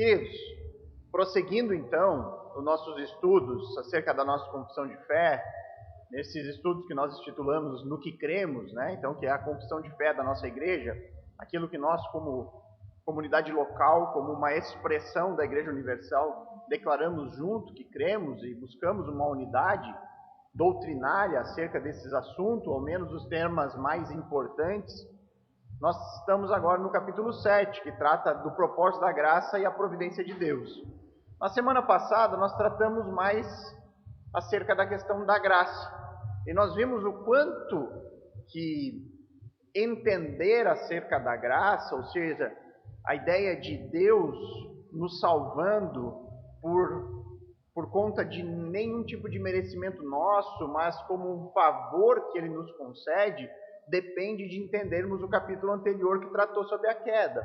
Queridos, prosseguindo então os nossos estudos acerca da nossa confissão de fé, nesses estudos que nós intitulamos No que Cremos, né? Então, que é a confissão de fé da nossa igreja, aquilo que nós, como comunidade local, como uma expressão da Igreja Universal, declaramos junto que cremos e buscamos uma unidade doutrinária acerca desses assuntos, ao menos os temas mais importantes. Nós estamos agora no capítulo 7, que trata do propósito da graça e a providência de Deus. Na semana passada, nós tratamos mais acerca da questão da graça. E nós vimos o quanto que entender acerca da graça, ou seja, a ideia de Deus nos salvando por conta de nenhum tipo de merecimento nosso, mas como um favor que Ele nos concede, depende de entendermos o capítulo anterior que tratou sobre a queda.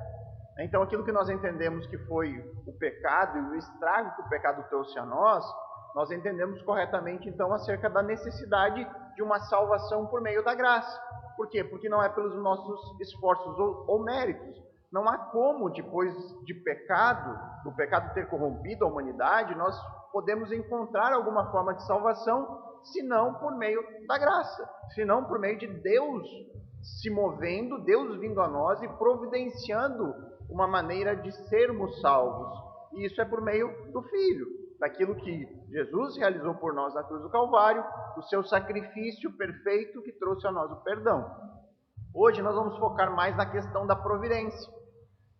Então, aquilo que nós entendemos que foi o pecado e o estrago que o pecado trouxe a nós entendemos corretamente, então, acerca da necessidade de uma salvação por meio da graça. Por quê? Porque não é pelos nossos esforços ou méritos. Não há como, depois do pecado ter corrompido a humanidade, nós podemos encontrar alguma forma de salvação, senão por meio da graça, senão por meio de Deus se movendo, Deus vindo a nós e providenciando uma maneira de sermos salvos. E isso é por meio do Filho, daquilo que Jesus realizou por nós na cruz do Calvário, o seu sacrifício perfeito que trouxe a nós o perdão. Hoje nós vamos focar mais na questão da providência.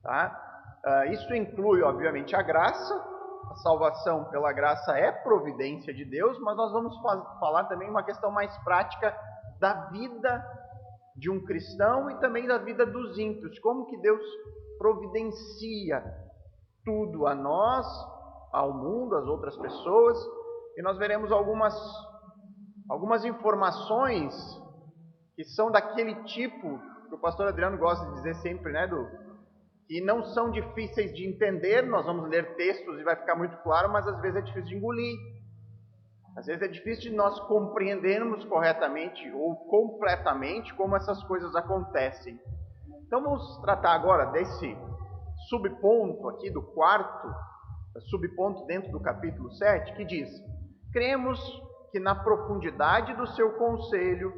Tá? Isso inclui, obviamente, a graça. A salvação pela graça é providência de Deus, mas nós vamos falar também uma questão mais prática da vida de um cristão e também da vida dos ímpios. Como que Deus providencia tudo a nós, ao mundo, às outras pessoas. E nós veremos algumas informações que são daquele tipo que o pastor Adriano gosta de dizer sempre, né, que não são difíceis de entender. Nós vamos ler textos e vai ficar muito claro, mas às vezes é difícil de engolir. Às vezes é difícil de nós compreendermos corretamente ou completamente como essas coisas acontecem. Então vamos tratar agora desse subponto aqui, do quarto subponto dentro do capítulo 7, que diz: cremos que na profundidade do seu conselho,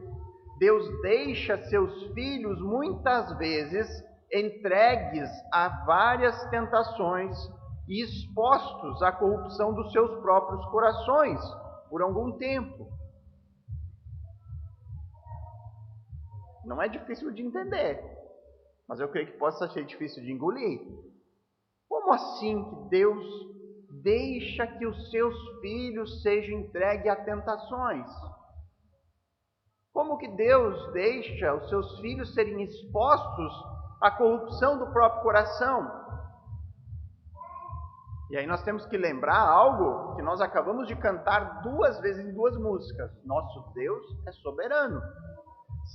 Deus deixa seus filhos muitas vezes entregues a várias tentações e expostos à corrupção dos seus próprios corações por algum tempo. Não é difícil de entender, mas eu creio que possa ser difícil de engolir. Como assim que Deus deixa que os seus filhos sejam entregues a tentações? Como que Deus deixa os seus filhos serem expostos à corrupção do próprio coração? E aí nós temos que lembrar algo que nós acabamos de cantar 2 vezes em 2 músicas. Nosso Deus é soberano.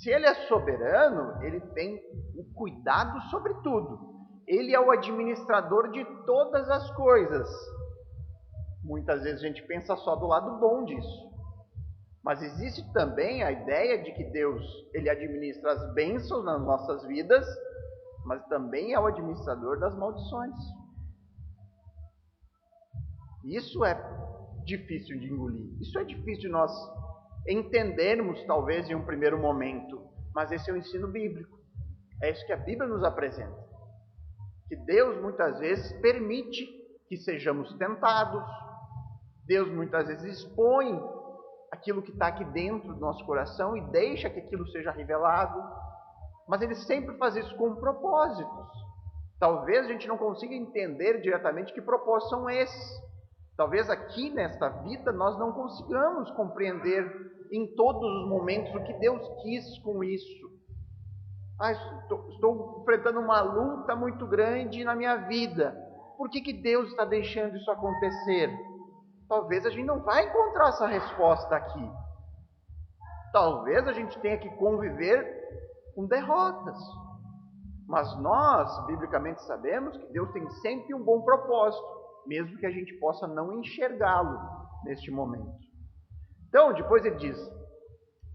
Se Ele é soberano, Ele tem o cuidado sobre tudo. Ele é o administrador de todas as coisas. Muitas vezes a gente pensa só do lado bom disso. Mas existe também a ideia de que Deus, Ele administra as bênçãos nas nossas vidas, mas também é o administrador das maldições. Isso é difícil de engolir. Isso é difícil de nós entendermos, talvez, em um primeiro momento. Mas esse é o ensino bíblico. É isso que a Bíblia nos apresenta. Que Deus, muitas vezes, permite que sejamos tentados. Deus, muitas vezes, expõe aquilo que está aqui dentro do nosso coração e deixa que aquilo seja revelado. Mas Ele sempre faz isso com propósitos. Talvez a gente não consiga entender diretamente que propósitos são esses. Talvez aqui nesta vida nós não consigamos compreender em todos os momentos o que Deus quis com isso. Estou enfrentando uma luta muito grande na minha vida. Por que Deus está deixando isso acontecer? Talvez a gente não vai encontrar essa resposta aqui. Talvez a gente tenha que conviver com derrotas. Mas nós, biblicamente, sabemos que Deus tem sempre um bom propósito, mesmo que a gente possa não enxergá-lo neste momento. Então, depois ele diz,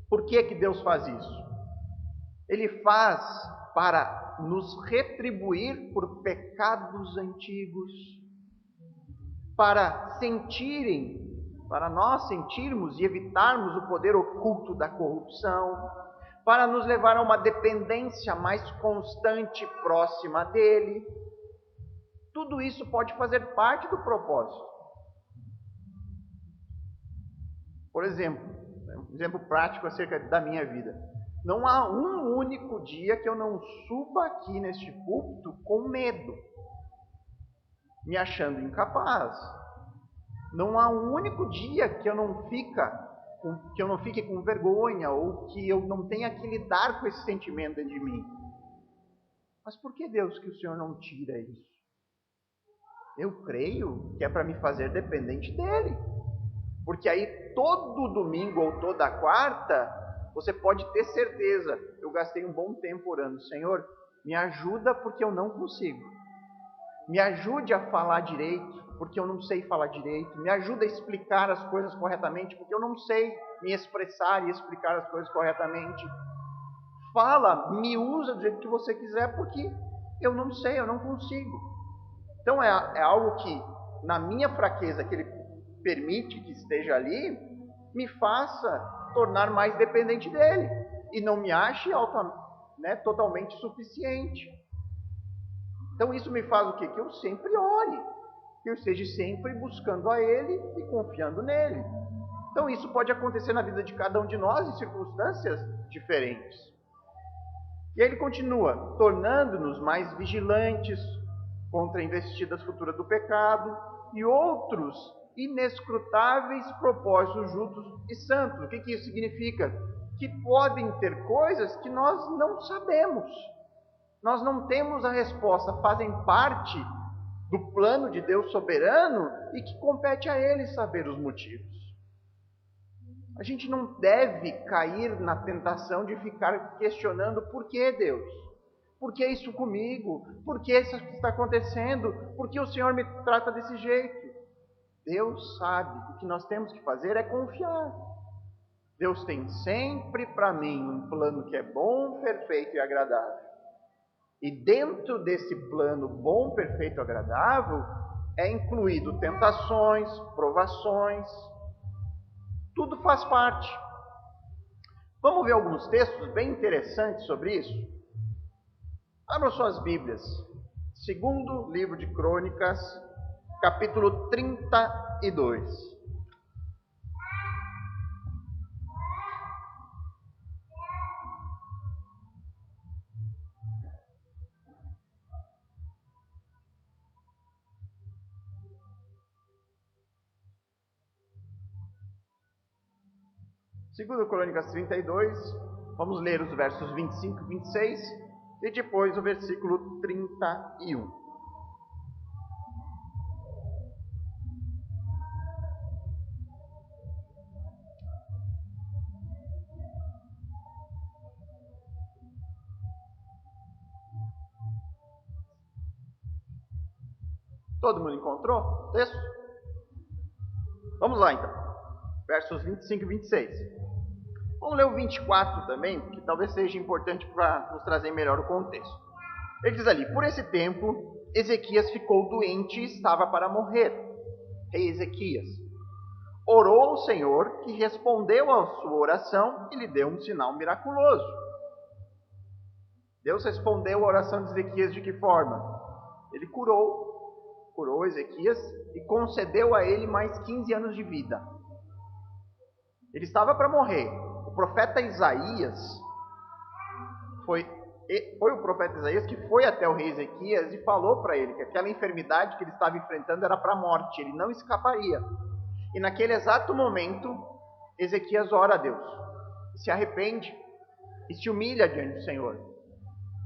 por que Deus faz isso? Ele faz para nos retribuir por pecados antigos. para nós sentirmos e evitarmos o poder oculto da corrupção, para nos levar a uma dependência mais constante e próxima dele. Tudo isso pode fazer parte do propósito. Por exemplo, um exemplo prático acerca da minha vida. Não há um único dia que eu não suba aqui neste púlpito com medo, me achando incapaz. Não há um único dia que eu não fique com vergonha ou que eu não tenha que lidar com esse sentimento dentro de mim. Mas por que, Deus, que o Senhor não tira isso? Eu creio que é para me fazer dependente dele. Porque aí todo domingo ou toda quarta, você pode ter certeza, eu gastei um bom tempo orando, Senhor, me ajuda porque eu não consigo. Me ajude a falar direito, porque eu não sei falar direito. Me ajuda a explicar as coisas corretamente, porque eu não sei me expressar e explicar as coisas corretamente. Fala, me usa do jeito que você quiser, porque eu não sei, eu não consigo. Então é algo que, na minha fraqueza, que Ele permite que esteja ali, me faça tornar mais dependente dEle. E não me ache totalmente suficiente. Então isso me faz o quê? Que eu sempre ore. Que eu esteja sempre buscando a Ele e confiando nele. Então isso pode acontecer na vida de cada um de nós em circunstâncias diferentes. E aí ele continua, tornando-nos mais vigilantes contra investidas futuras do pecado e outros inescrutáveis propósitos justos e santos. O que isso significa? Que podem ter coisas que nós não sabemos. Nós não temos a resposta, fazem parte do plano de Deus soberano e que compete a Ele saber os motivos. A gente não deve cair na tentação de ficar questionando por que, Deus? Por que isso comigo? Por que isso está acontecendo? Por que o Senhor me trata desse jeito? Deus sabe. O que nós temos que fazer é confiar. Deus tem sempre para mim um plano que é bom, perfeito e agradável. E dentro desse plano bom, perfeito e agradável, é incluído tentações, provações, tudo faz parte. Vamos ver alguns textos bem interessantes sobre isso? Abram suas Bíblias. Segundo livro de Crônicas, capítulo 32. Segundo Crônicas 32, vamos ler os versos 25 e 26 e depois o versículo 31. Todo mundo encontrou o texto? Vamos lá então. Versos 25 e 26. Vamos ler o 24 também, que talvez seja importante para nos trazer melhor o contexto. Ele diz ali, por esse tempo, Ezequias ficou doente e estava para morrer. Rei Ezequias orou ao Senhor, que respondeu à sua oração e lhe deu um sinal miraculoso. Deus respondeu a oração de Ezequias de que forma? Ele curou Ezequias e concedeu a ele mais 15 anos de vida. Ele estava para morrer. O profeta Isaías foi o profeta Isaías que foi até o rei Ezequias e falou para ele que aquela enfermidade que ele estava enfrentando era para a morte, ele não escaparia. E naquele exato momento, Ezequias ora a Deus, se arrepende e se humilha diante do Senhor.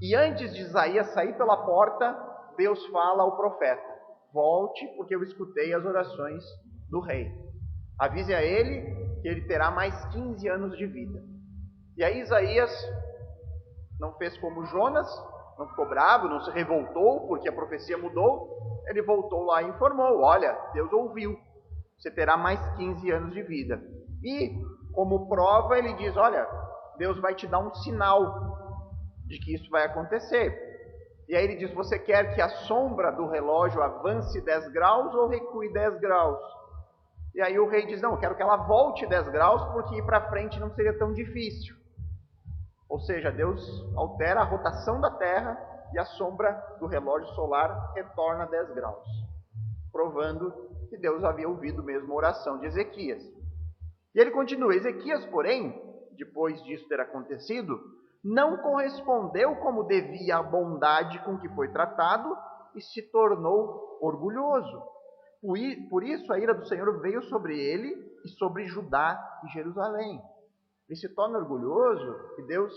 E antes de Isaías sair pela porta, Deus fala ao profeta, volte porque eu escutei as orações do rei. Avise a ele que ele terá mais 15 anos de vida. E aí Isaías não fez como Jonas, não ficou bravo, não se revoltou porque a profecia mudou. Ele voltou lá e informou, olha, Deus ouviu, você terá mais 15 anos de vida. E como prova ele diz, olha, Deus vai te dar um sinal de que isso vai acontecer. E aí ele diz, você quer que a sombra do relógio avance 10 graus ou recue 10 graus? E aí o rei diz, não, eu quero que ela volte 10 graus, porque ir para frente não seria tão difícil. Ou seja, Deus altera a rotação da Terra e a sombra do relógio solar retorna 10 graus, provando que Deus havia ouvido mesmo a oração de Ezequias. E ele continua, Ezequias, porém, depois disso ter acontecido, não correspondeu como devia à bondade com que foi tratado e se tornou orgulhoso. Por isso a ira do Senhor veio sobre ele e sobre Judá e Jerusalém. Ele se torna orgulhoso e Deus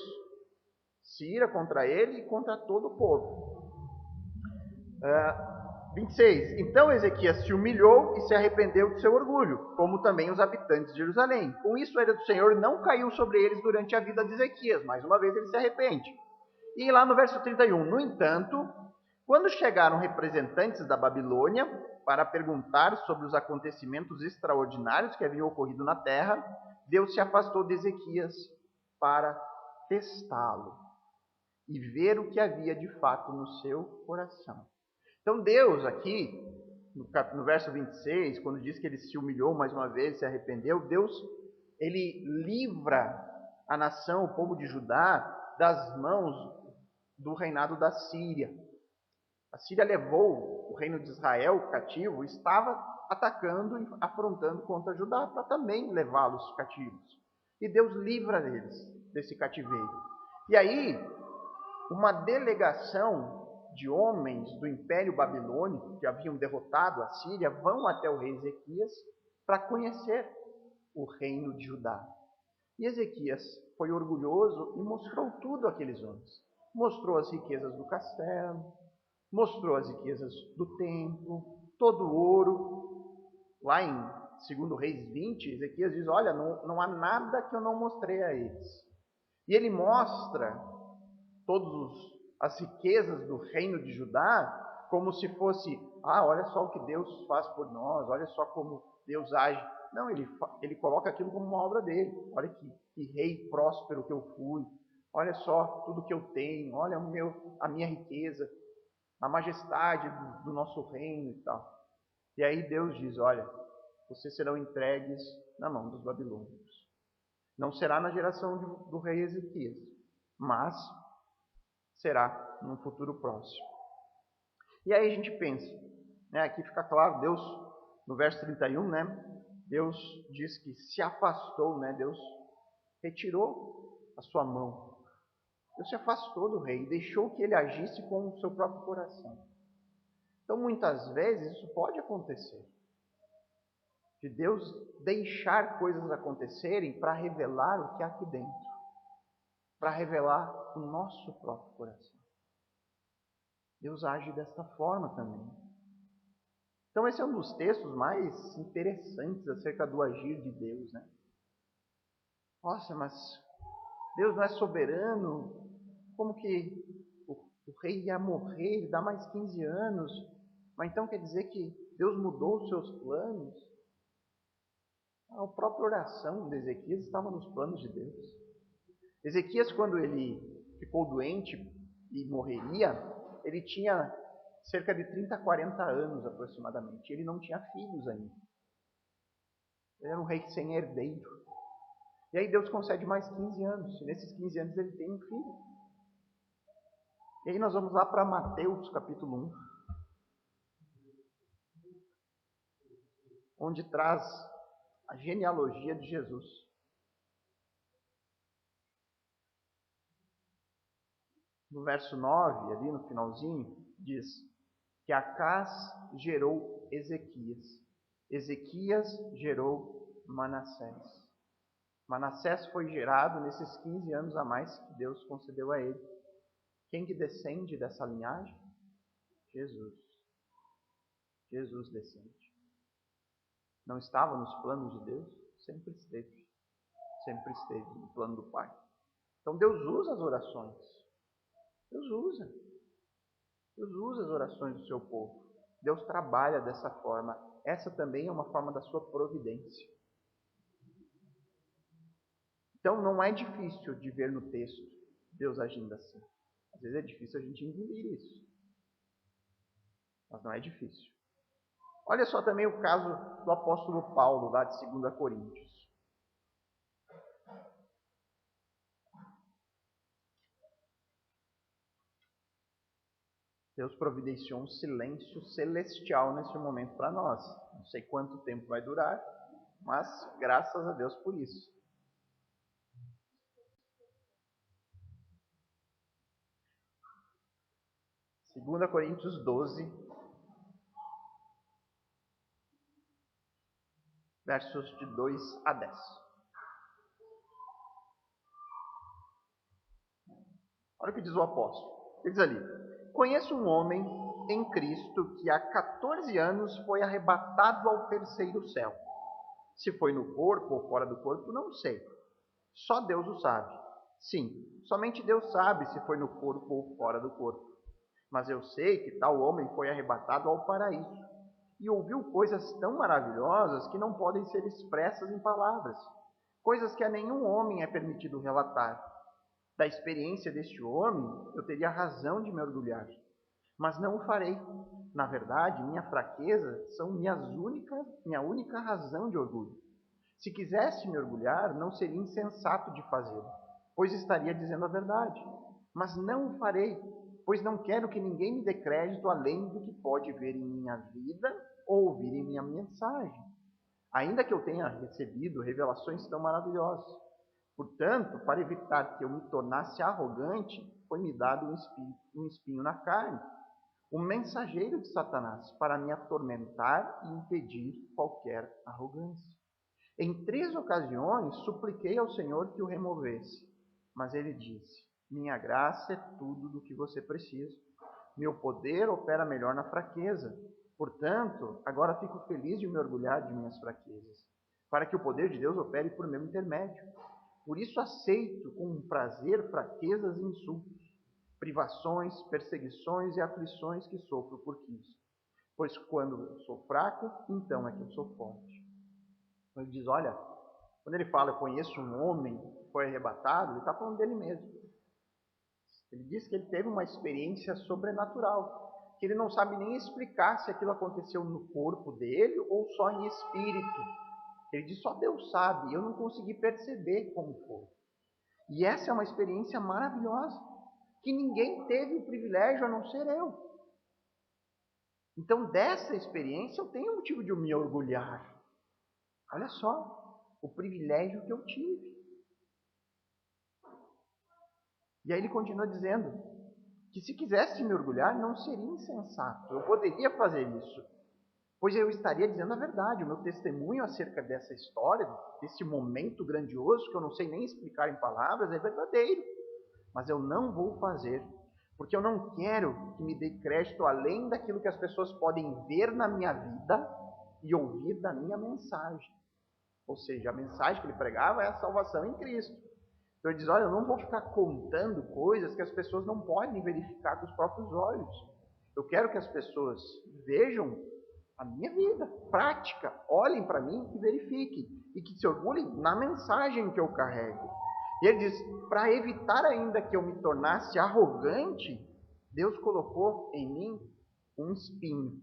se ira contra ele e contra todo o povo. 26. Então Ezequias se humilhou e se arrependeu de seu orgulho, como também os habitantes de Jerusalém. Com isso a ira do Senhor não caiu sobre eles durante a vida de Ezequias. Mais uma vez ele se arrepende. E lá no verso 31. No entanto, quando chegaram representantes da Babilônia para perguntar sobre os acontecimentos extraordinários que haviam ocorrido na terra, Deus se afastou de Ezequias para testá-lo e ver o que havia de fato no seu coração. Então Deus aqui, no verso 26, quando diz que ele se humilhou mais uma vez, se arrependeu, Deus, ele livra a nação, o povo de Judá, das mãos do reinado da Síria. A Síria levou o reino de Israel cativo, estava atacando e afrontando contra Judá para também levá-los cativos. E Deus livra eles desse cativeiro. E aí, uma delegação de homens do Império Babilônico, que haviam derrotado a Síria, vão até o rei Ezequias para conhecer o reino de Judá. E Ezequias foi orgulhoso e mostrou tudo àqueles homens. Mostrou as riquezas do castelo, mostrou as riquezas do templo, todo o ouro. Lá em 2 Reis 20, Ezequias diz, olha, não há nada que eu não mostrei a eles. E ele mostra todas as riquezas do reino de Judá como se fosse, olha só o que Deus faz por nós, olha só como Deus age. Não, ele coloca aquilo como uma obra dele. Olha que rei próspero que eu fui, olha só tudo que eu tenho, olha a minha riqueza, a majestade do nosso reino e tal. E aí Deus diz, olha, vocês serão entregues na mão dos babilônios. Não será na geração do rei Ezequias, mas será num futuro próximo. E aí a gente pensa, aqui fica claro, Deus, no verso 31, Deus diz que se afastou, Deus retirou a sua mão. Deus se afastou do rei e deixou que ele agisse com o seu próprio coração. Então, muitas vezes, isso pode acontecer. De Deus deixar coisas acontecerem para revelar o que há aqui dentro. Para revelar o nosso próprio coração. Deus age desta forma também. Então, esse é um dos textos mais interessantes acerca do agir de Deus, Nossa, mas Deus não é soberano? Como que o rei ia morrer, ele dá mais 15 anos? Mas então quer dizer que Deus mudou os seus planos? A própria oração de Ezequias estava nos planos de Deus. Ezequias, quando ele ficou doente e morreria, ele tinha cerca de 30, 40 anos aproximadamente. Ele não tinha filhos ainda. Ele era um rei sem herdeiro. E aí Deus concede mais 15 anos. E nesses 15 anos ele tem um filho. E aí nós vamos lá para Mateus capítulo 1. Onde traz a genealogia de Jesus. No verso 9, ali no finalzinho, diz que Acás gerou Ezequias. Ezequias gerou Manassés. Manassés foi gerado nesses 15 anos a mais que Deus concedeu a ele. Quem que descende dessa linhagem? Jesus. Jesus descende. Não estava nos planos de Deus? Sempre esteve. Sempre esteve no plano do Pai. Então Deus usa as orações. Deus usa. Deus usa as orações do seu povo. Deus trabalha dessa forma. Essa também é uma forma da sua providência. Então não é difícil de ver no texto Deus agindo assim. Às vezes é difícil a gente engolir isso, mas não é difícil. Olha só também o caso do apóstolo Paulo, lá de 2 Coríntios. Deus providenciou um silêncio celestial nesse momento para nós. Não sei quanto tempo vai durar, mas graças a Deus por isso. Segunda Coríntios 12, versos de 2 a 10. Olha o que diz o apóstolo. Ele diz ali: conheço um homem em Cristo que há 14 anos foi arrebatado ao terceiro céu. Se foi no corpo ou fora do corpo, não sei. Só Deus o sabe. Sim, somente Deus sabe se foi no corpo ou fora do corpo. Mas eu sei que tal homem foi arrebatado ao paraíso e ouviu coisas tão maravilhosas que não podem ser expressas em palavras, coisas que a nenhum homem é permitido relatar. Da experiência deste homem, eu teria razão de me orgulhar, mas não o farei. Na verdade, minha fraqueza são minha única razão de orgulho. Se quisesse me orgulhar, não seria insensato de fazê-lo, pois estaria dizendo a verdade. Mas não o farei, pois não quero que ninguém me dê crédito além do que pode ver em minha vida ou ouvir em minha mensagem, ainda que eu tenha recebido revelações tão maravilhosas. Portanto, para evitar que eu me tornasse arrogante, foi-me dado um espinho na carne, um mensageiro de Satanás, para me atormentar e impedir qualquer arrogância. Em 3 ocasiões, supliquei ao Senhor que o removesse, mas ele disse: minha graça é tudo do que você precisa. Meu poder opera melhor na fraqueza. Portanto, agora fico feliz de me orgulhar de minhas fraquezas, para que o poder de Deus opere por meu intermédio. Por isso aceito com prazer fraquezas e insultos, privações, perseguições e aflições que sofro por Cristo. Pois quando eu sou fraco, então é que eu sou forte. Ele diz, olha, quando ele fala, eu conheço um homem que foi arrebatado, ele está falando dele mesmo. Ele diz que ele teve uma experiência sobrenatural, que ele não sabe nem explicar se aquilo aconteceu no corpo dele ou só em espírito. Ele diz, só Deus sabe, eu não consegui perceber como foi. E essa é uma experiência maravilhosa, que ninguém teve o privilégio a não ser eu. Então, dessa experiência, eu tenho motivo de me orgulhar. Olha só, o privilégio que eu tive. E aí ele continua dizendo que se quisesse me orgulhar, não seria insensato. Eu poderia fazer isso, pois eu estaria dizendo a verdade. O meu testemunho acerca dessa história, desse momento grandioso, que eu não sei nem explicar em palavras, é verdadeiro. Mas eu não vou fazer, porque eu não quero que me dê crédito além daquilo que as pessoas podem ver na minha vida e ouvir da minha mensagem. Ou seja, a mensagem que ele pregava é a salvação em Cristo. Então ele diz, olha, eu não vou ficar contando coisas que as pessoas não podem verificar com os próprios olhos. Eu quero que as pessoas vejam a minha vida, prática, olhem para mim e verifiquem. E que se orgulhem na mensagem que eu carrego. E ele diz, para evitar ainda que eu me tornasse arrogante, Deus colocou em mim um espinho.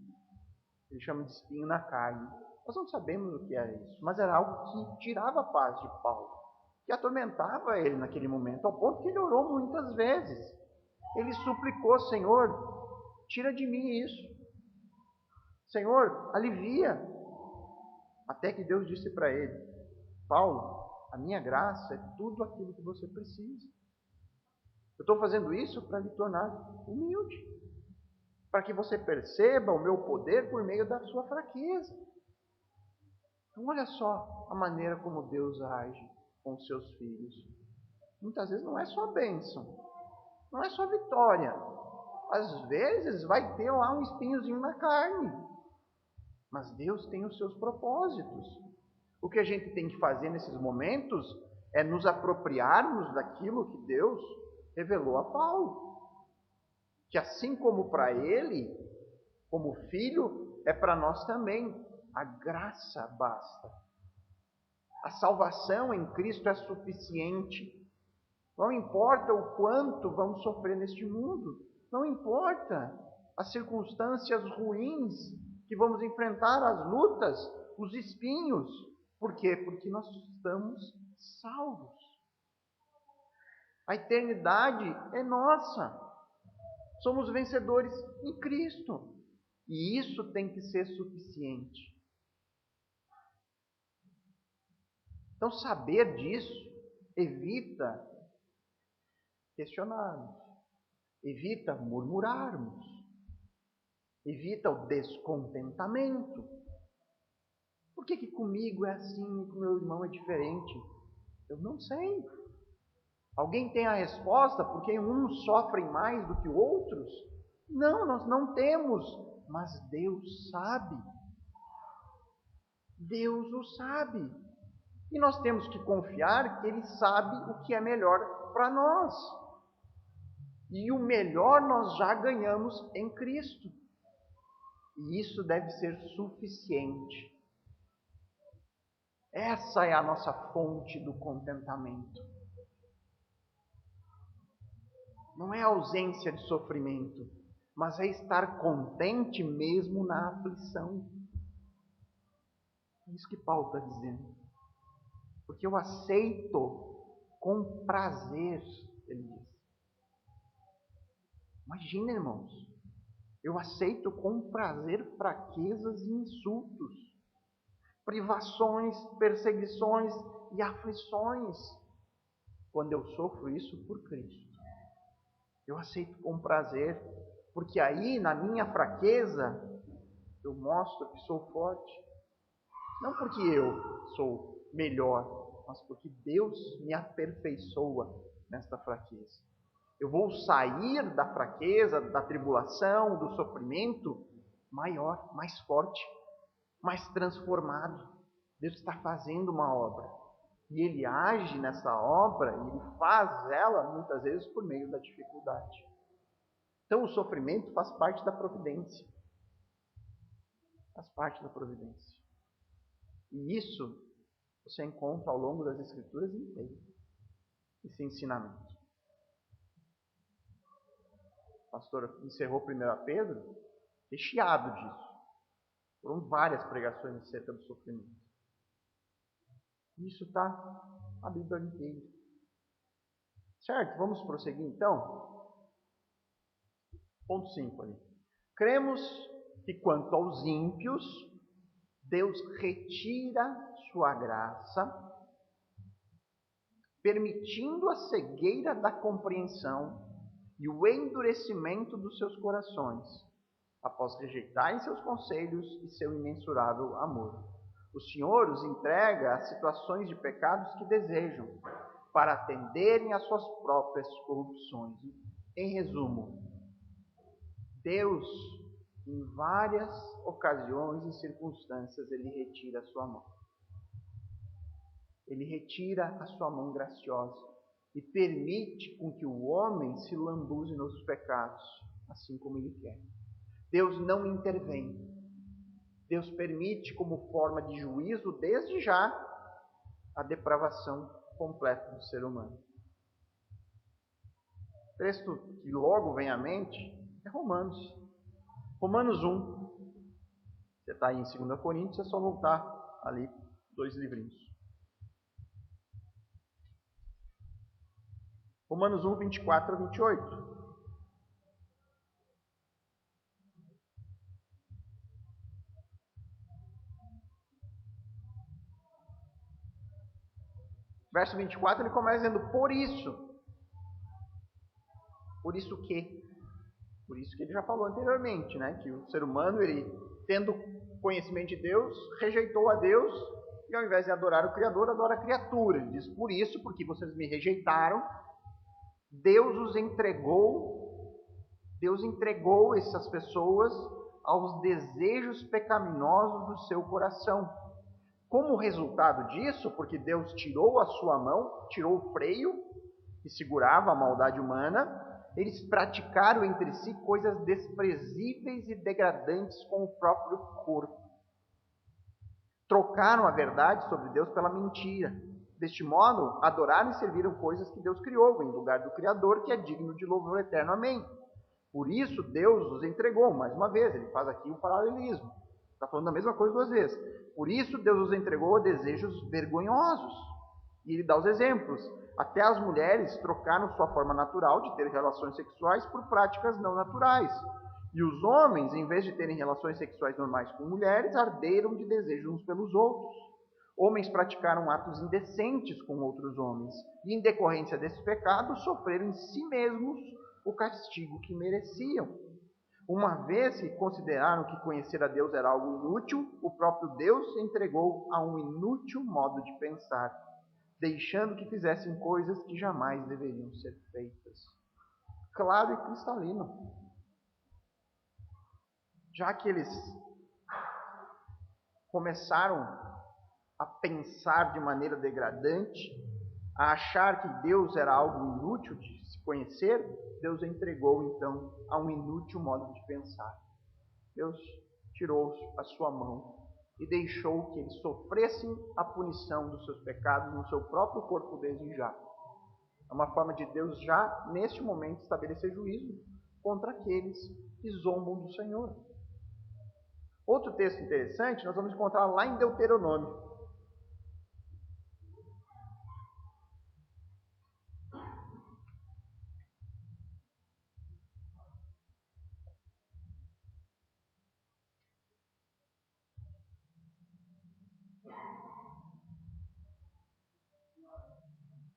Ele chama de espinho na carne. Nós não sabemos o que era isso, mas era algo que tirava a paz de Paulo, que atormentava ele naquele momento, ao ponto que ele orou muitas vezes. Ele suplicou, Senhor, tira de mim isso. Senhor, alivia. Até que Deus disse para ele, Paulo, a minha graça é tudo aquilo que você precisa. Eu estou fazendo isso para lhe tornar humilde, para que você perceba o meu poder por meio da sua fraqueza. Então olha só a maneira como Deus age com os seus filhos. Muitas vezes não é só bênção, não é só vitória. Às vezes vai ter lá um espinhozinho na carne, mas Deus tem os seus propósitos. O que a gente tem que fazer nesses momentos é nos apropriarmos daquilo que Deus revelou a Paulo. Que assim como para ele, como filho, é para nós também. A graça basta. A salvação em Cristo é suficiente. Não importa o quanto vamos sofrer neste mundo. Não importa as circunstâncias ruins que vamos enfrentar, as lutas, os espinhos. Por quê? Porque nós estamos salvos. A eternidade é nossa. Somos vencedores em Cristo. E isso tem que ser suficiente. Então, saber disso evita questionarmos, evita murmurarmos, evita o descontentamento. Por que comigo é assim e com meu irmão é diferente? Eu não sei. Alguém tem a resposta porque uns sofrem mais do que outros? Não, nós não temos, mas Deus sabe. Deus o sabe. E nós temos que confiar que Ele sabe o que é melhor para nós. E o melhor nós já ganhamos em Cristo. E isso deve ser suficiente. Essa é a nossa fonte do contentamento. Não é a ausência de sofrimento, mas é estar contente mesmo na aflição. É isso que Paulo está dizendo. Porque eu aceito com prazer, ele diz. Imagina, irmãos, eu aceito com prazer fraquezas e insultos, privações, perseguições e aflições, quando eu sofro isso por Cristo. Eu aceito com prazer, porque aí na minha fraqueza eu mostro que sou forte. Não porque eu sou melhor, mas porque Deus me aperfeiçoa nesta fraqueza. Eu vou sair da fraqueza, da tribulação, do sofrimento maior, mais forte, mais transformado. Deus está fazendo uma obra. E Ele age nessa obra, e Ele faz ela muitas vezes por meio da dificuldade. Então o sofrimento faz parte da providência. Faz parte da providência. E isso você encontra ao longo das Escrituras inteiras. Esse ensinamento. O pastor encerrou 1 Pedro recheado disso. Foram várias pregações acerca do sofrimento. Isso está a Bíblia inteira. Certo? Vamos prosseguir então? Ponto 5 ali. Cremos que quanto aos ímpios, Deus retira sua graça, permitindo a cegueira da compreensão e o endurecimento dos seus corações, após rejeitarem seus conselhos e seu imensurável amor. O Senhor os entrega a situações de pecados que desejam, para atenderem às suas próprias corrupções. Em resumo, Deus, em várias ocasiões e circunstâncias, Ele retira a sua mão. Ele retira a sua mão graciosa e permite com que o homem se lambuze nos pecados, assim como Ele quer. Deus não intervém. Deus permite como forma de juízo, desde já, a depravação completa do ser humano. O texto que logo vem à mente é Romanos. Romanos 1. Você está aí em 2 Coríntios, é só voltar ali 2 livrinhos. Romanos 1, 24 a 28. Verso 24, ele começa dizendo, por isso o quê? Por isso que ele já falou anteriormente, né? Que o ser humano, ele, tendo conhecimento de Deus, rejeitou a Deus e ao invés de adorar o Criador, adora a criatura. Ele diz, por isso, porque vocês me rejeitaram, Deus entregou essas pessoas aos desejos pecaminosos do seu coração. Como resultado disso, porque Deus tirou a sua mão, tirou o freio que segurava a maldade humana, eles praticaram entre si coisas desprezíveis e degradantes com o próprio corpo. Trocaram a verdade sobre Deus pela mentira, Deste modo, adoraram e serviram coisas que Deus criou, em lugar do Criador, que é digno de louvor eterno. Amém. Por isso, Deus os entregou. Mais uma vez, ele faz aqui o paralelismo. Está falando a mesma coisa duas vezes. Por isso, Deus os entregou a desejos vergonhosos. E ele dá os exemplos. Até as mulheres trocaram sua forma natural de ter relações sexuais por práticas não naturais. E os homens, em vez de terem relações sexuais normais com mulheres, arderam de desejo uns pelos outros. Homens praticaram atos indecentes com outros homens. E, em decorrência desse pecado, sofreram em si mesmos o castigo que mereciam. Uma vez que consideraram que conhecer a Deus era algo inútil, o próprio Deus se entregou a um inútil modo de pensar, deixando que fizessem coisas que jamais deveriam ser feitas. Claro e cristalino. Já que eles começaram a pensar de maneira degradante, a achar que Deus era algo inútil de se conhecer, Deus entregou então a um inútil modo de pensar. Deus tirou a sua mão e deixou que eles sofressem a punição dos seus pecados no seu próprio corpo desde já. É uma forma de Deus já, neste momento, estabelecer juízo contra aqueles que zombam do Senhor. Outro texto interessante nós vamos encontrar lá em Deuteronômio.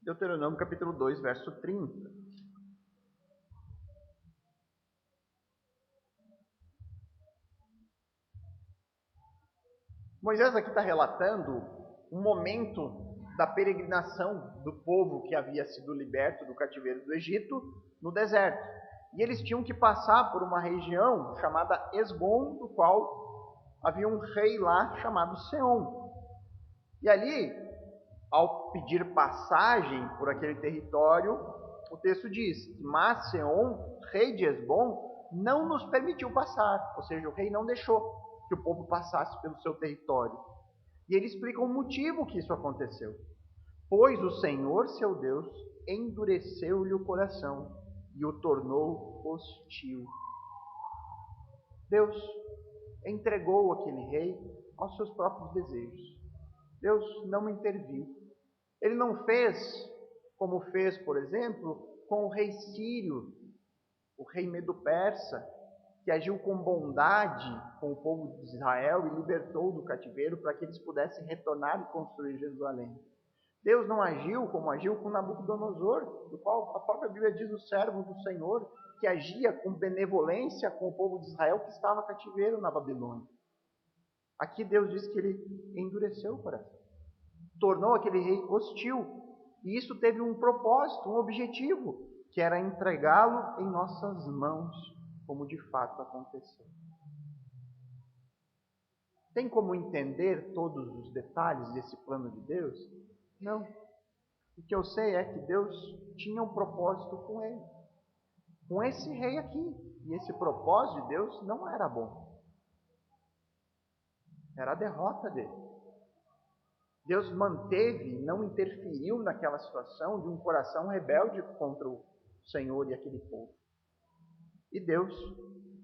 Deuteronômio capítulo 2, verso 30. Moisés aqui está relatando um momento da peregrinação do povo que havia sido liberto do cativeiro do Egito no deserto. E eles tinham que passar por uma região chamada Esbom, do qual havia um rei lá chamado Seom. E ali, ao pedir passagem por aquele território, o texto diz: mas Seom, rei de Esbom, não nos permitiu passar. Ou seja, o rei não deixou que o povo passasse pelo seu território. E ele explica o motivo que isso aconteceu. Pois o Senhor, seu Deus, endureceu-lhe o coração e o tornou hostil. Deus entregou aquele rei aos seus próprios desejos. Deus não interviu. Ele não fez como fez, por exemplo, com o rei sírio, o rei medo-persa, que agiu com bondade com o povo de Israel e libertou do cativeiro para que eles pudessem retornar e construir Jerusalém. Deus não agiu como agiu com Nabucodonosor, do qual a própria Bíblia diz o servo do Senhor, que agia com benevolência com o povo de Israel que estava cativeiro na Babilônia. Aqui Deus diz que ele endureceu o coração, tornou aquele rei hostil, e isso teve um propósito, um objetivo, que era entregá-lo em nossas mãos, como de fato aconteceu. Tem como entender todos os detalhes desse plano de Deus? Não. O que eu sei é que Deus tinha um propósito com ele, com esse rei aqui. E esse propósito de Deus não era bom. Era a derrota dele. Deus manteve, não interferiu naquela situação de um coração rebelde contra o Senhor e aquele povo. E Deus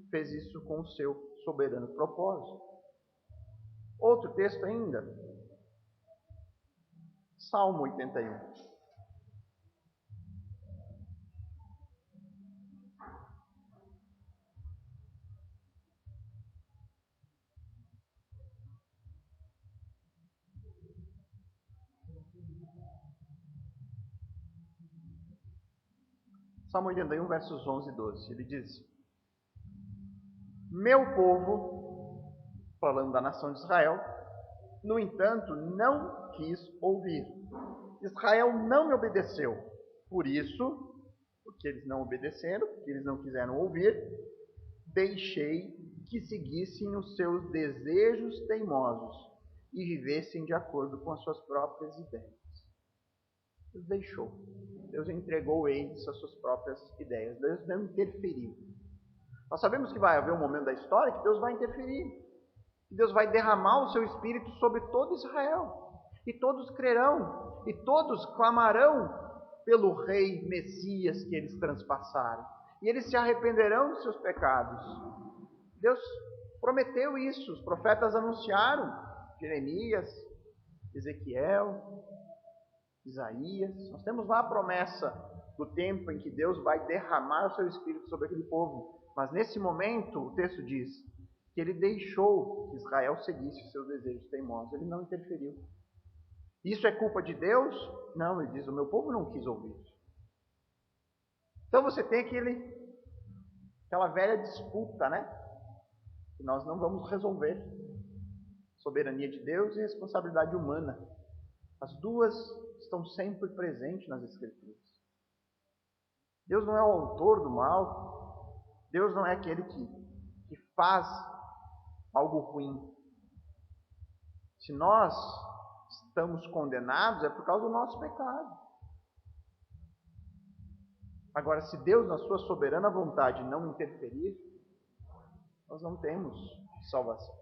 fez isso com o seu soberano propósito. Outro texto ainda, Salmo 81. Salmo 81, versos 11 e 12. Ele diz: meu povo, falando da nação de Israel, no entanto, não quis ouvir. Israel não me obedeceu. Por isso, porque eles não obedeceram, porque eles não quiseram ouvir, deixei que seguissem os seus desejos teimosos e vivessem de acordo com as suas próprias ideias. Deus deixou. Deus entregou eles às suas próprias ideias. Deus não interferiu. Nós sabemos que vai haver um momento da história que Deus vai interferir. Que Deus vai derramar o seu Espírito sobre todo Israel. E todos crerão. e todos clamarão pelo Rei Messias que eles transpassaram. E eles se arrependerão dos seus pecados. Deus prometeu isso, os profetas anunciaram. Jeremias, Ezequiel, Isaías. Nós temos lá a promessa do tempo em que Deus vai derramar o seu Espírito sobre aquele povo. Mas nesse momento, o texto diz que ele deixou que Israel seguisse os seus desejos teimosos. Ele não interferiu. Isso é culpa de Deus? Não, ele diz, o meu povo não quis ouvir isso. Então você tem aquela velha disputa, né? Que nós não vamos resolver. Soberania de Deus e responsabilidade humana. As duas estão sempre presentes nas Escrituras. Deus não é o autor do mal. Deus não é aquele que faz algo ruim. Se nós estamos condenados, é por causa do nosso pecado. Agora, se Deus, na sua soberana vontade, não interferir, nós não temos salvação.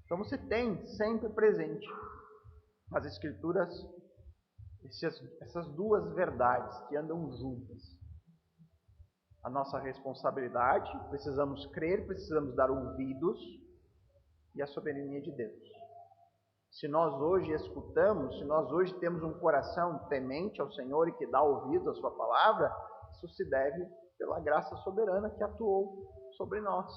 Então você tem sempre presente nas Escrituras essas duas verdades que andam juntas. A nossa responsabilidade, precisamos crer, precisamos dar ouvidos, e a soberania de Deus. Se nós hoje escutamos, se nós hoje temos um coração temente ao Senhor e que dá ouvido à sua palavra, isso se deve pela graça soberana que atuou sobre nós.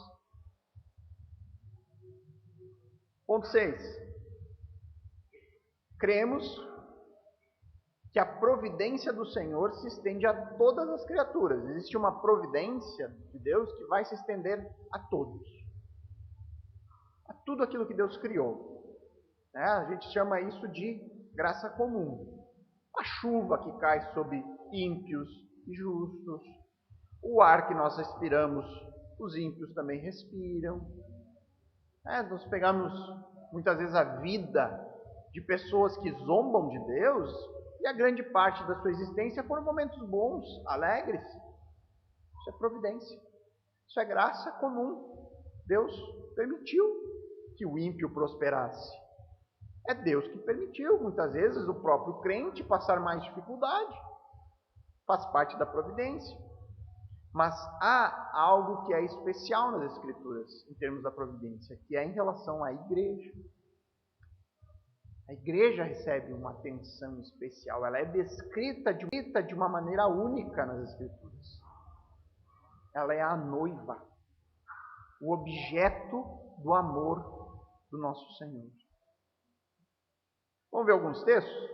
Ponto 6. Cremos que a providência do Senhor se estende a todas as criaturas. Existe uma providência de Deus que vai se estender a todos. A tudo aquilo que Deus criou. A gente chama isso de graça comum. A chuva que cai sobre ímpios e justos. O ar que nós respiramos, os ímpios também respiram. Nós pegamos muitas vezes a vida de pessoas que zombam de Deus e a grande parte da sua existência foram momentos bons, alegres. Isso é providência. Isso é graça comum. Deus permitiu que o ímpio prosperasse. É Deus que permitiu, muitas vezes, o próprio crente passar mais dificuldade. Faz parte da providência. Mas há algo que é especial nas Escrituras, em termos da providência, que é em relação à igreja. A igreja recebe uma atenção especial. Ela é descrita de uma maneira única nas Escrituras. Ela é a noiva, o objeto do amor do nosso Senhor. Vamos ver alguns textos?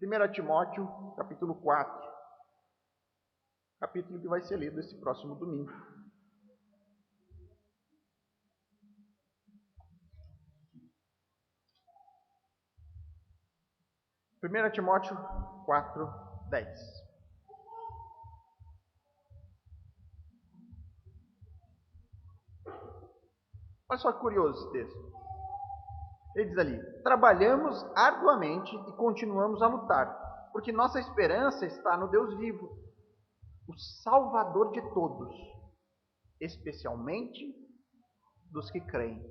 1 Timóteo, capítulo 4. Capítulo que vai ser lido esse próximo domingo. Primeira Timóteo 4, 10. Olha só que curioso esse texto. Ele diz ali: trabalhamos arduamente e continuamos a lutar, porque nossa esperança está no Deus vivo, o Salvador de todos, especialmente dos que creem.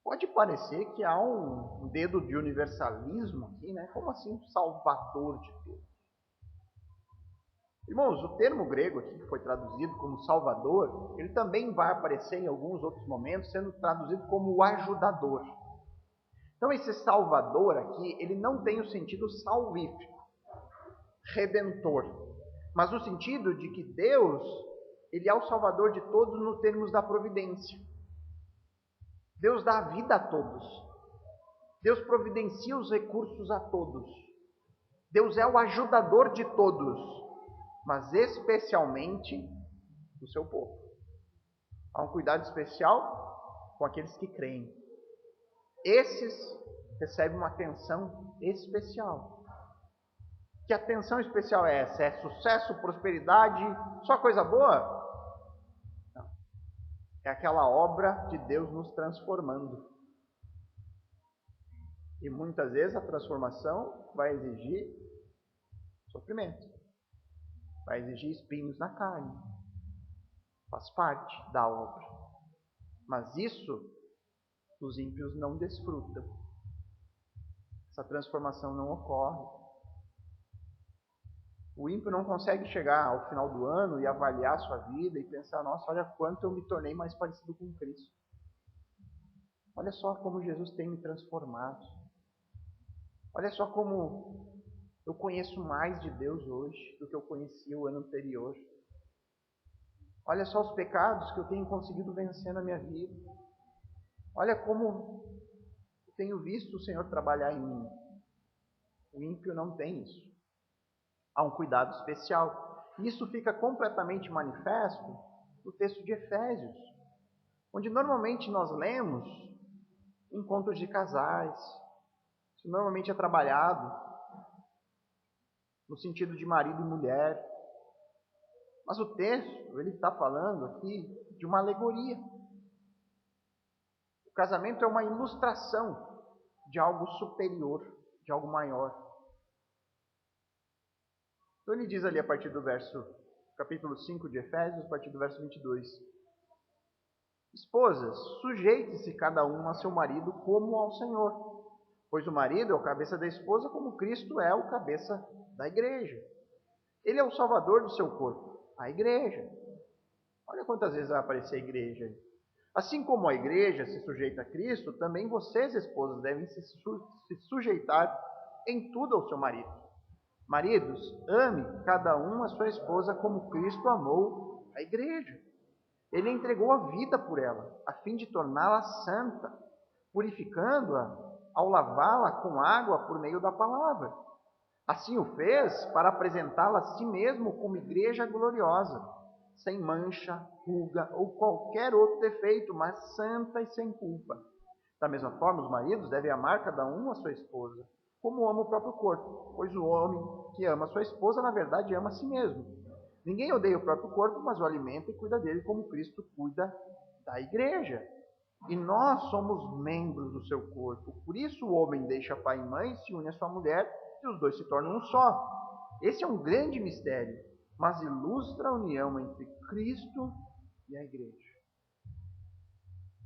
Pode parecer que há um dedo de universalismo aqui, né? Como assim o Salvador de todos? Irmãos, o termo grego aqui, que foi traduzido como Salvador, ele também vai aparecer em alguns outros momentos sendo traduzido como o ajudador. Então esse Salvador aqui, ele não tem o sentido salvífico, redentor, mas no sentido de que Deus, ele é o Salvador de todos nos termos da providência. Deus dá a vida a todos. Deus providencia os recursos a todos. Deus é o ajudador de todos, mas especialmente do seu povo. Há um cuidado especial com aqueles que creem. Esses recebem uma atenção especial. Que atenção especial é essa? É sucesso, prosperidade, só coisa boa? Não. É aquela obra de Deus nos transformando. E muitas vezes a transformação vai exigir sofrimento. Vai exigir espinhos na carne. Faz parte da obra. Mas isso os ímpios não desfrutam. essa transformação não ocorre. O ímpio não consegue chegar ao final do ano e avaliar a sua vida e pensar, nossa, olha quanto eu me tornei mais parecido com Cristo. Olha só como Jesus tem me transformado. Olha só como eu conheço mais de Deus hoje do que eu conhecia o ano anterior. Olha só os pecados que eu tenho conseguido vencer na minha vida. Olha como eu tenho visto o Senhor trabalhar em mim. O ímpio não tem isso. Há um cuidado especial. Isso fica completamente manifesto no texto de Efésios, onde normalmente nós lemos encontros de casais. Isso normalmente é trabalhado no sentido de marido e mulher. Mas o texto, ele está falando aqui de uma alegoria. O casamento é uma ilustração de algo superior, de algo maior. Então ele diz ali a partir do capítulo 5 de Efésios, a partir do verso 22. Esposas, sujeite-se cada um a seu marido como ao Senhor. Pois o marido é o cabeça da esposa, como Cristo é o cabeça da igreja. Ele é o salvador do seu corpo, a igreja. Olha quantas vezes vai aparecer a igreja aí. Assim como a igreja se sujeita a Cristo, também vocês, esposas, devem se sujeitar em tudo ao seu marido. Maridos, ame cada um a sua esposa como Cristo amou a igreja. Ele entregou a vida por ela, a fim de torná-la santa, purificando-a ao lavá-la com água por meio da palavra. Assim o fez para apresentá-la a si mesmo como igreja gloriosa, sem mancha, ruga ou qualquer outro defeito, mas santa e sem culpa. Da mesma forma, os maridos devem amar cada um a sua esposa, como ama o próprio corpo, pois o homem que ama a sua esposa, na verdade, ama a si mesmo. Ninguém odeia o próprio corpo, mas o alimenta e cuida dele como Cristo cuida da igreja. E nós somos membros do seu corpo. Por isso o homem deixa pai e mãe, se une à sua mulher, e os dois se tornam um só. Esse é um grande mistério, mas ilustra a união entre Cristo e a igreja.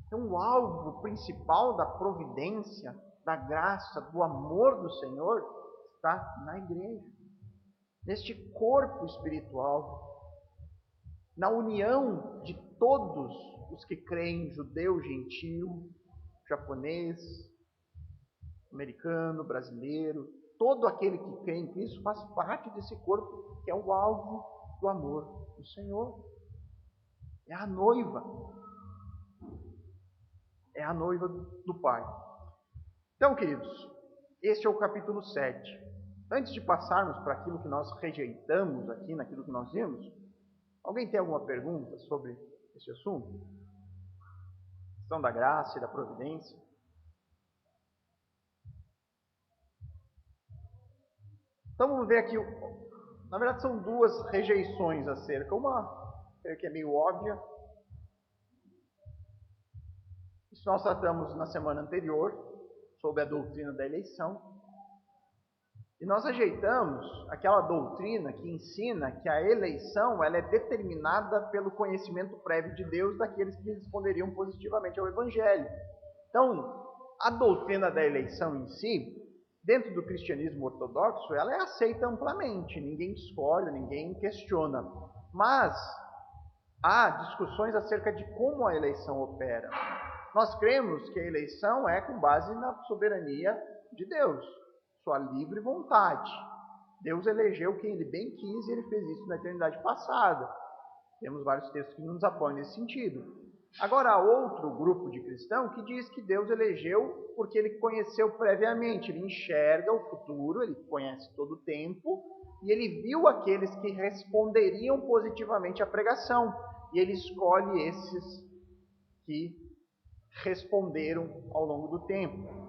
Então o alvo principal da providência, da graça, do amor do Senhor, está na igreja. Neste corpo espiritual, na união de todos os que creem, judeu, gentil, japonês, americano, brasileiro, todo aquele que crê em Cristo faz parte desse corpo que é o alvo do amor do Senhor. É a noiva. É a noiva do Pai. Então, queridos, este é o capítulo 7. Antes de passarmos para aquilo que nós rejeitamos aqui, naquilo que nós vimos, alguém tem alguma pergunta sobre esse assunto? A questão da graça e da providência? Então vamos ver aqui, na verdade são duas rejeições acerca. Uma, creio que é meio óbvia. Isso nós tratamos na semana anterior, sobre a doutrina da eleição. E nós rejeitamos aquela doutrina que ensina que a eleição ela é determinada pelo conhecimento prévio de Deus daqueles que responderiam positivamente ao Evangelho. Então, a doutrina da eleição em si, dentro do cristianismo ortodoxo, ela é aceita amplamente, ninguém discorda, ninguém questiona. Mas há discussões acerca de como a eleição opera. Nós cremos que a eleição é com base na soberania de Deus, sua livre vontade. Deus elegeu quem Ele bem quis e Ele fez isso na eternidade passada. Temos vários textos que nos apoiam nesse sentido. Agora, há outro grupo de cristãos que diz que Deus elegeu porque Ele conheceu previamente. Ele enxerga o futuro, Ele conhece todo o tempo e Ele viu aqueles que responderiam positivamente à pregação. E Ele escolhe esses que responderam ao longo do tempo.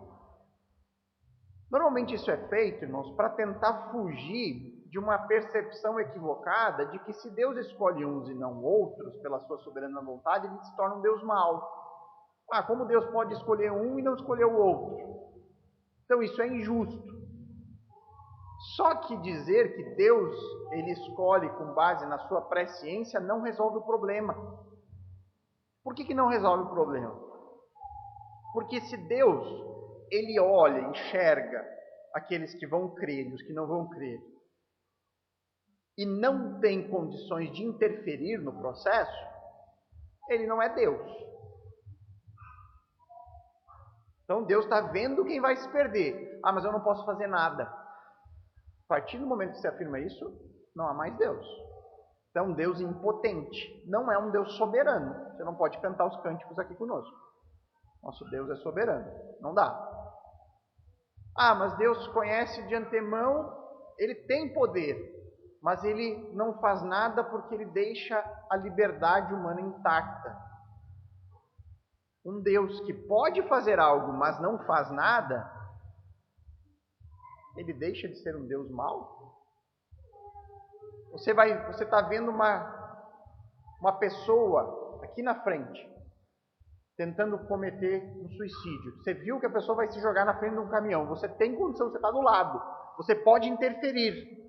Normalmente isso é feito, irmãos, para tentar fugir de uma percepção equivocada de que se Deus escolhe uns e não outros, pela sua soberana vontade, ele se torna um Deus mau. Como Deus pode escolher um e não escolher o outro? Então isso é injusto. Só que dizer que Deus ele escolhe com base na sua presciência não resolve o problema. Por que não resolve o problema? Porque se Deus ele olha, enxerga aqueles que vão crer e os que não vão crer, e não tem condições de interferir no processo, ele não é Deus. Então Deus está vendo quem vai se perder. Ah, mas eu não posso fazer nada. A partir do momento que você afirma isso, não há mais Deus. Então, um Deus impotente, não é um Deus soberano. Você não pode cantar os cânticos aqui conosco. Nosso Deus é soberano. Não dá. Ah, mas Deus conhece de antemão, ele tem poder, mas ele não faz nada porque ele deixa a liberdade humana intacta. Um Deus que pode fazer algo, mas não faz nada, ele deixa de ser um Deus mau? Você está vendo uma pessoa aqui na frente tentando cometer um suicídio. Você viu que a pessoa vai se jogar na frente de um caminhão. Você tem condição, você está do lado. Você pode interferir.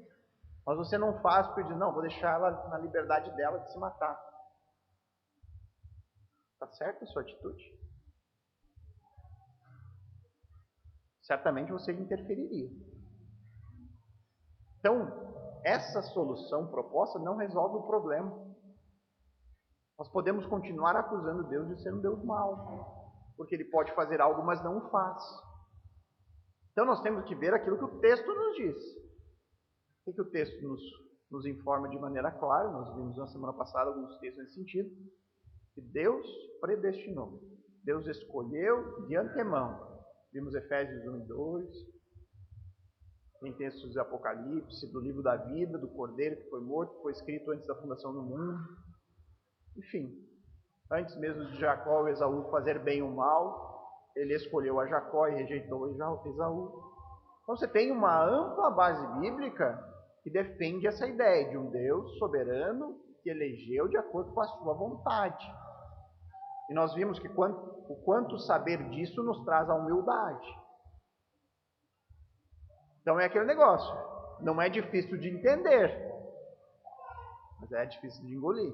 Mas você não faz porque diz, não, vou deixar ela na liberdade dela de se matar. Está certa a sua atitude? Certamente você interferiria. Então, essa solução proposta não resolve o problema. Nós podemos continuar acusando Deus de ser um Deus mau, porque ele pode fazer algo, mas não o faz. Então nós temos que ver aquilo que o texto nos diz. O que o texto nos informa de maneira clara, nós vimos na semana passada alguns textos nesse sentido, que Deus predestinou, Deus escolheu de antemão. Vimos Efésios 1 e 2, tem textos de Apocalipse, do livro da vida, do Cordeiro que foi morto, que foi escrito antes da fundação do mundo. Enfim, antes mesmo de Jacó e Esaú fazer bem ou mal, ele escolheu a Jacó e rejeitou Esaú. Então você tem uma ampla base bíblica que defende essa ideia de um Deus soberano que elegeu de acordo com a sua vontade. E nós vimos que o quanto saber disso nos traz a humildade. Então é aquele negócio, não é difícil de entender, mas é difícil de engolir.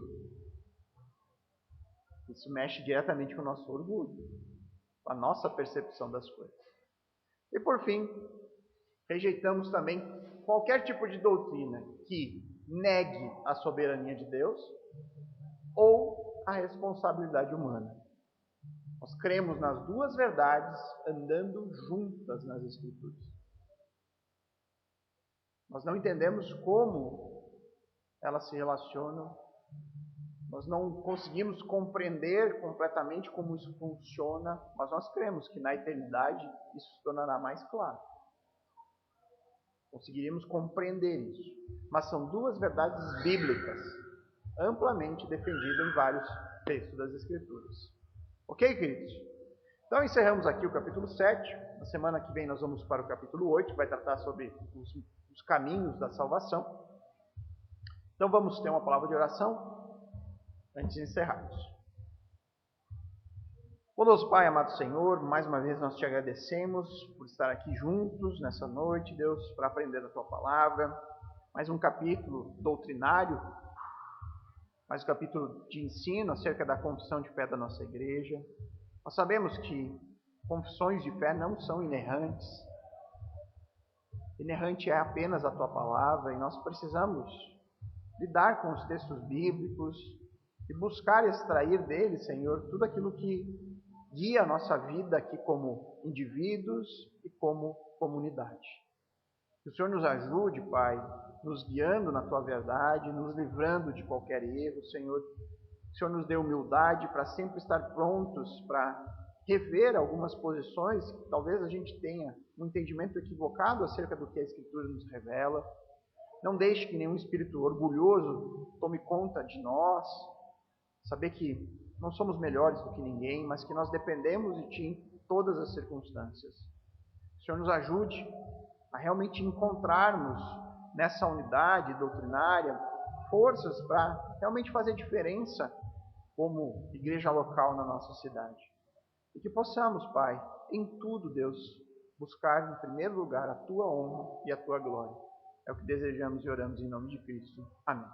Isso mexe diretamente com o nosso orgulho, com a nossa percepção das coisas. E por fim, rejeitamos também qualquer tipo de doutrina que negue a soberania de Deus ou a responsabilidade humana. Nós cremos nas duas verdades andando juntas nas Escrituras. Nós não entendemos como elas se relacionam. Nós não conseguimos compreender completamente como isso funciona, mas nós cremos que na eternidade isso se tornará mais claro. Conseguiríamos compreender isso. Mas são duas verdades bíblicas, amplamente defendidas em vários textos das Escrituras. Ok, queridos? Então encerramos aqui o capítulo 7. Na semana que vem nós vamos para o capítulo 8, que vai tratar sobre os caminhos da salvação. Então vamos ter uma palavra de oração antes de encerrarmos. Bondoso Pai, amado Senhor, mais uma vez nós te agradecemos por estar aqui juntos nessa noite, Deus, para aprender a Tua Palavra. Mais um capítulo doutrinário, mais um capítulo de ensino acerca da confissão de fé da nossa igreja. Nós sabemos que confissões de fé não são inerrantes. Inerrante é apenas a Tua Palavra e nós precisamos lidar com os textos bíblicos e buscar extrair dele, Senhor, tudo aquilo que guia a nossa vida aqui como indivíduos e como comunidade. Que o Senhor nos ajude, Pai, nos guiando na Tua verdade, nos livrando de qualquer erro, Senhor. Que o Senhor nos dê humildade para sempre estar prontos para rever algumas posições que talvez a gente tenha um entendimento equivocado acerca do que a Escritura nos revela. Não deixe que nenhum espírito orgulhoso tome conta de nós. Saber que não somos melhores do que ninguém, mas que nós dependemos de Ti em todas as circunstâncias. O Senhor nos ajude a realmente encontrarmos nessa unidade doutrinária forças para realmente fazer diferença como igreja local na nossa cidade. E que possamos, Pai, em tudo, Deus, buscar em primeiro lugar a Tua honra e a Tua glória. É o que desejamos e oramos em nome de Cristo. Amém.